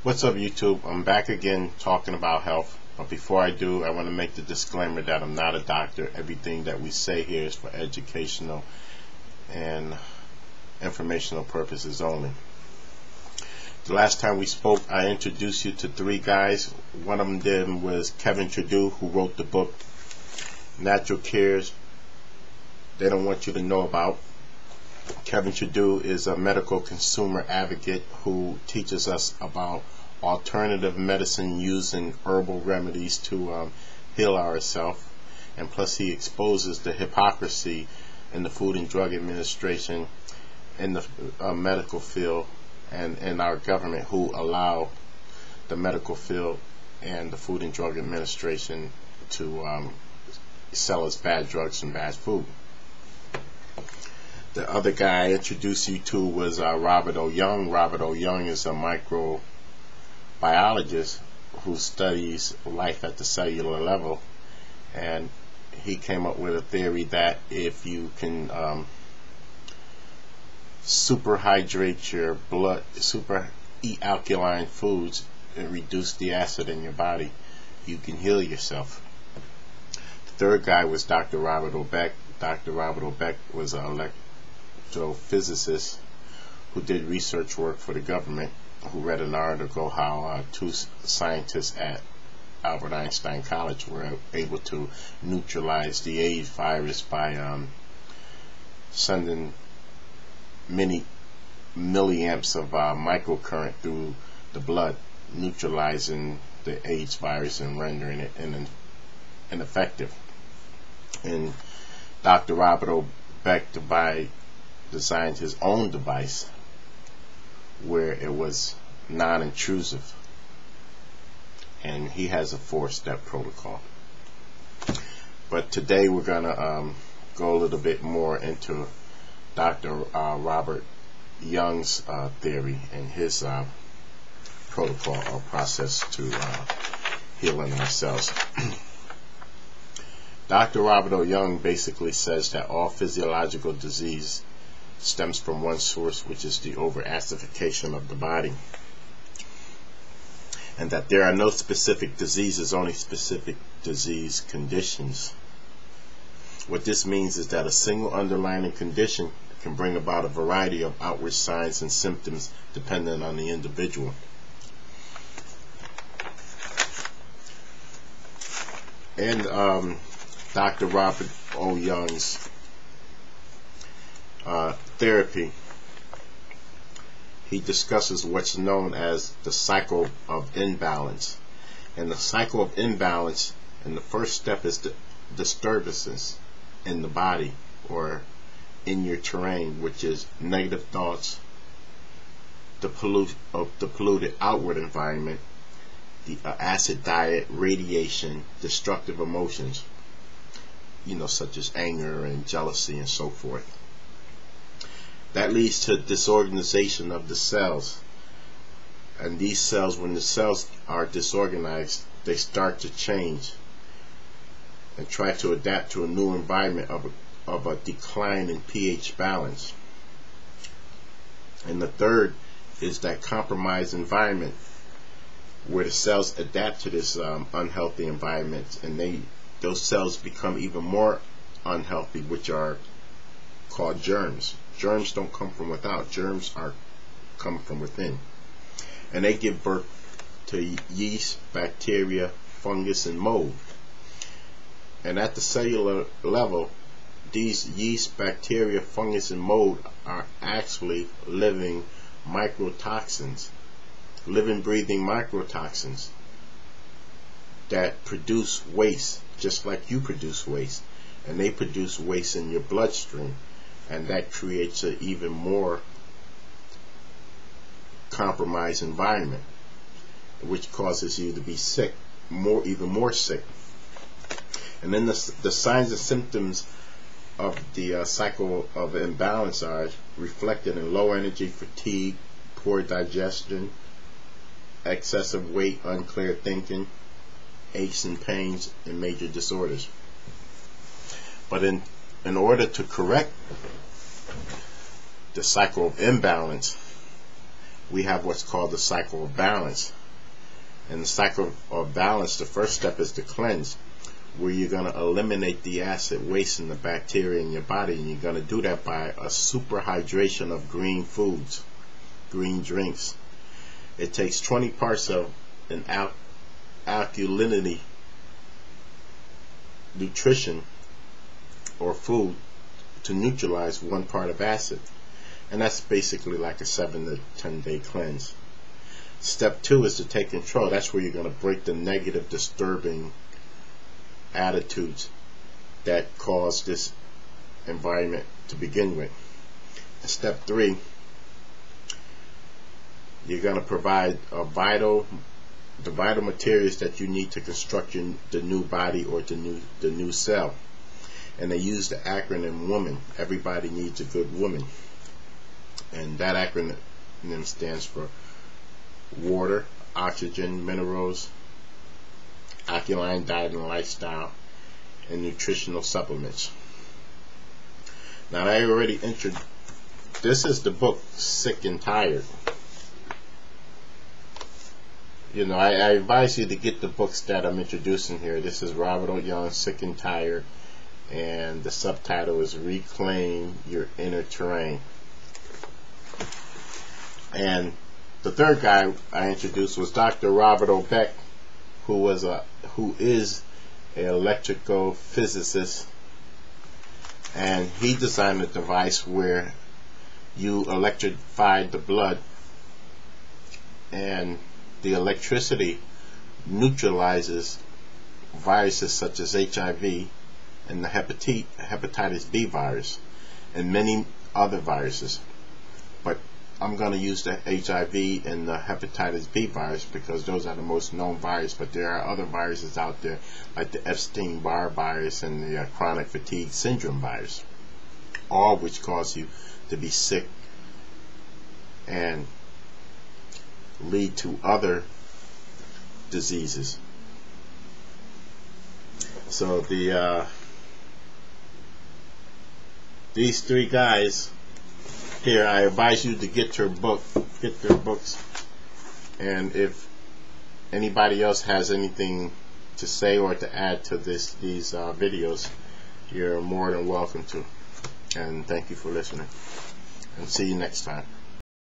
What's up, YouTube? I'm back again talking about health. But before I do, I want to make the disclaimer that I'm not a doctor. Everything that we say here is for educational and informational purposes only. The last time we spoke, I introduced you to three guys. One of them was Kevin Trudeau, who wrote the book Natural Cares They Don't Want You to Know About. Kevin Trudeau is a medical consumer advocate who teaches us about alternative medicine using herbal remedies to heal ourselves, and plus he exposes the hypocrisy in the Food and Drug Administration, in the medical field, and in our government, who allow the medical field and the Food and Drug Administration to sell us bad drugs and bad food. The other guy I introduced you to was Robert O. Young. Robert O. Young is a microbiologist who studies life at the cellular level, and he came up with a theory that if you can superhydrate your blood, eat alkaline foods and reduce the acid in your body, you can heal yourself. The third guy was Dr. Robert O. Beck. Dr. Robert O. Beck was an electrophysicist who did research work for the government, who read an article how two scientists at Albert Einstein College were able to neutralize the AIDS virus by sending many milliamps of microcurrent through the blood, neutralizing the AIDS virus and rendering it ineffective. And Dr. Robert O. Beck designed his own device where it was non-intrusive, and he has a 4-step protocol. But today we're gonna go a little bit more into Dr. Robert Young's theory and his protocol or process to healing ourselves. Dr. Robert O. Young basically says that all physiological disease stems from one source, which is the over-acidification of the body, and that there are no specific diseases, only specific disease conditions. What this means is that a single underlying condition can bring about a variety of outward signs and symptoms depending on the individual. And Dr. Robert O. Young's therapy, he discusses what's known as the cycle of imbalance. And the cycle of imbalance, and the first step is the disturbances in the body or in your terrain, which is negative thoughts, the polluted outward environment, the acid diet, radiation, destructive emotions, such as anger and jealousy and so forth. That leads to disorganization of the cells. And these cells, when the cells are disorganized, they start to change and try to adapt to a new environment of a decline in pH balance. And the third is that compromised environment where the cells adapt to this unhealthy environment, and those cells become even more unhealthy, which are called germs. Germs don't come from without. Germs come from within. And they give birth to yeast, bacteria, fungus, and mold. And at the cellular level, these yeast, bacteria, fungus, and mold are actually living microtoxins, living, breathing microtoxins that produce waste, just like you produce waste. And they produce waste in your bloodstream. And that creates an even more compromised environment, which causes you to be sick, even more sick. And then the signs and symptoms of the cycle of imbalance are reflected in low energy, fatigue, poor digestion, excessive weight, unclear thinking, aches and pains, and major disorders. But in order to correct the cycle of imbalance, we have what's called the cycle of balance. And the cycle of balance, the first step is to cleanse, where you're going to eliminate the acid waste and the bacteria in your body, and you're going to do that by a super hydration of green foods, green drinks. It takes 20 parts of an alkalinity nutrition or food to neutralize 1 part of acid, and that's basically like a 7 to 10 day cleanse. Step 2 is to take control. That's where you're going to break the negative, disturbing attitudes that cause this environment to begin with. Step 3, you're going to provide the vital materials that you need to construct the new body or the new cell. And they use the acronym WOMAN. Everybody needs a good woman. And that acronym stands for water, oxygen, minerals, alkaline diet and lifestyle, and nutritional supplements. Now, I already introduced, this is the book Sick and Tired. You know, I advise you to get the books that I'm introducing here. This is Robert O. Young, Sick and Tired, and the subtitle is Reclaim Your Inner Terrain. And the third guy I introduced was Dr. Robert O. Beck, who is an electrical physicist, and he designed a device where you electrify the blood, and the electricity neutralizes viruses such as HIV and the hepatitis B virus and many other viruses. But I'm going to use the HIV and the hepatitis B virus because those are the most known viruses, but there are other viruses out there like the Epstein-Barr virus and the chronic fatigue syndrome virus, all which cause you to be sick and lead to other diseases. So these 3 guys here, I advise you to get their books, and if anybody else has anything to say or to add to these videos, you're more than welcome to. And thank you for listening, and see you next time.